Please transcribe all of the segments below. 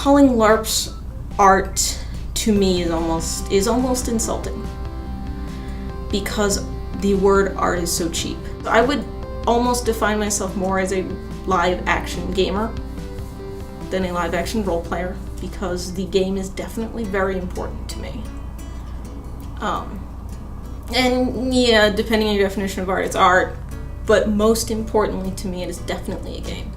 calling LARPs art to me is almost insulting, because the word art is so cheap. I would almost define myself more as a live action gamer than a live action role player, because the game is definitely very important to me. And yeah, depending on your definition of art, it's art, but most importantly to me, it is definitely a game.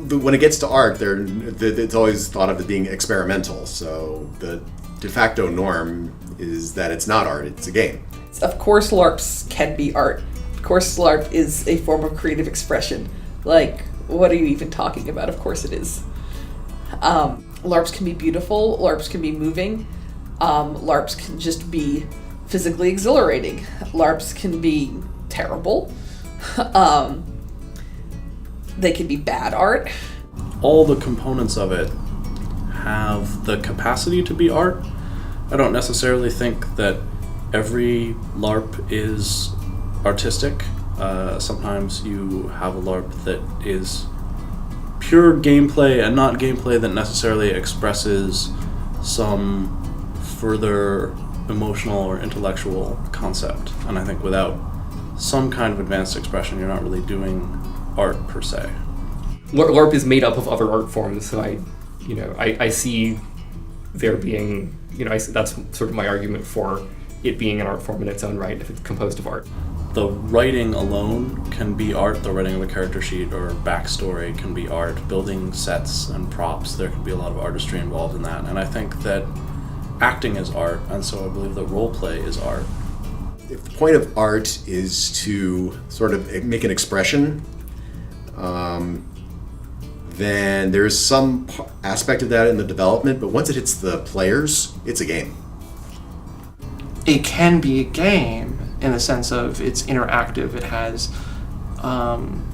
When it gets to art, it's always thought of as being experimental, so the de facto norm is that it's not art, it's a game. Of course LARPs can be art. Of course LARP is a form of creative expression. Like, what are you even talking about? Of course it is. LARPs can be beautiful, LARPs can be moving, LARPs can just be physically exhilarating, LARPs can be terrible, they can be bad art. All the components of it have the capacity to be art. I don't necessarily think that every LARP is artistic. Sometimes you have a LARP that is pure gameplay and not gameplay that necessarily expresses some further emotional or intellectual concept. And I think without some kind of advanced expression, you're not really doing art per se. LARP is made up of other art forms, so I see there being, that's sort of my argument for it being an art form in its own right if it's composed of art. The writing alone can be art. The writing of a character sheet or backstory can be art. Building sets and props, there can be a lot of artistry involved in that. And I think that acting is art, and so I believe that role play is art. If the point of art is to sort of make an expression, then there's some aspect of that in the development, but once it hits the players, it's a game. It can be a game in the sense of it's interactive. It has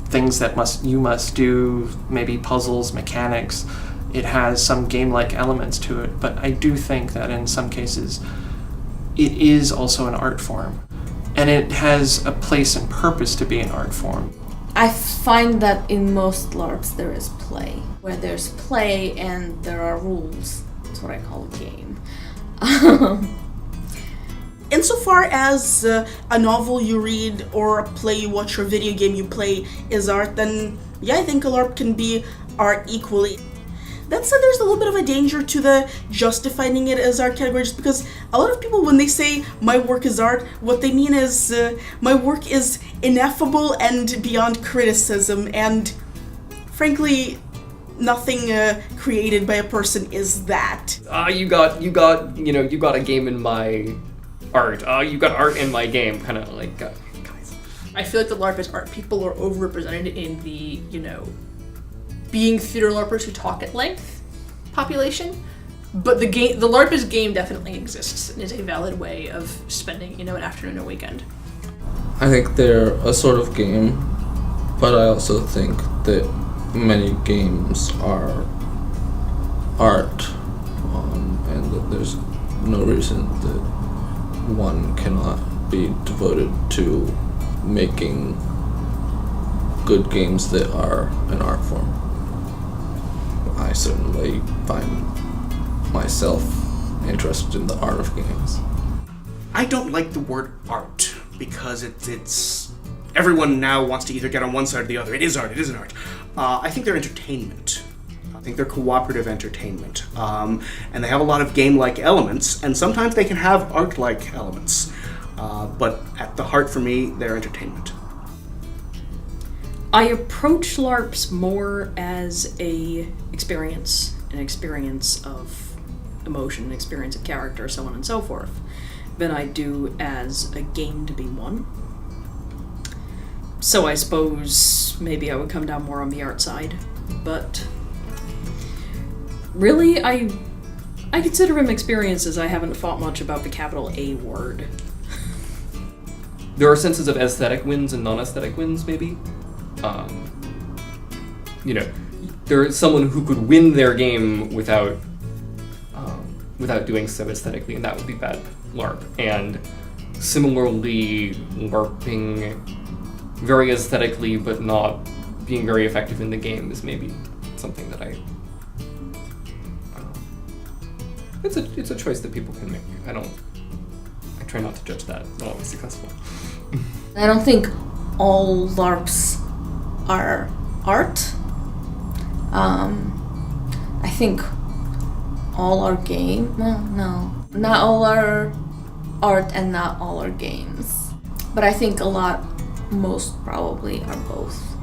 things that you must do, maybe puzzles, mechanics. It has some game-like elements to it, but I do think that in some cases it is also an art form, and it has a place and purpose to be an art form. I find that in most LARPs there is play. Where there's play and there are rules, that's what I call a game. Insofar as a novel you read or a play you watch or a video game you play is art, then yeah, I think a LARP can be art equally. That said, there's a little bit of a danger to the just defining it as art category, just because a lot of people, when they say my work is art, what they mean is my work is ineffable and beyond criticism, and frankly, nothing created by a person is that. You got a game in my art. You got art in my game, kind of like, guys. I feel like the LARP is art. People are overrepresented in the, being theater LARPers who talk at length population, but the LARP as game definitely exists and is a valid way of spending, an afternoon or weekend. I think they're a sort of game, but I also think that many games are art, and that there's no reason that one cannot be devoted to making good games that are an art form. I certainly find myself interested in the art of games. I don't like the word art because it's everyone now wants to either get on one side or the other. It is art, it isn't art. I think they're entertainment. I think they're cooperative entertainment. And they have a lot of game-like elements, and sometimes they can have art-like elements. But at the heart for me, they're entertainment. I approach LARPs more as an experience of emotion, an experience of character, so on and so forth, than I do as a game to be won. So I suppose maybe I would come down more on the art side, but really I consider them experiences. I haven't thought much about the capital A word. There are senses of aesthetic wins and non-aesthetic wins, maybe. There is someone who could win their game without doing so aesthetically, and that would be bad LARP. And similarly, LARPing very aesthetically but not being very effective in the game is maybe something that I It's a choice that people can make. I try not to judge that. Not always successful. I don't think all LARPs are art. I think all are game. Well, no, not all are art and not all are games. But I think most probably are both.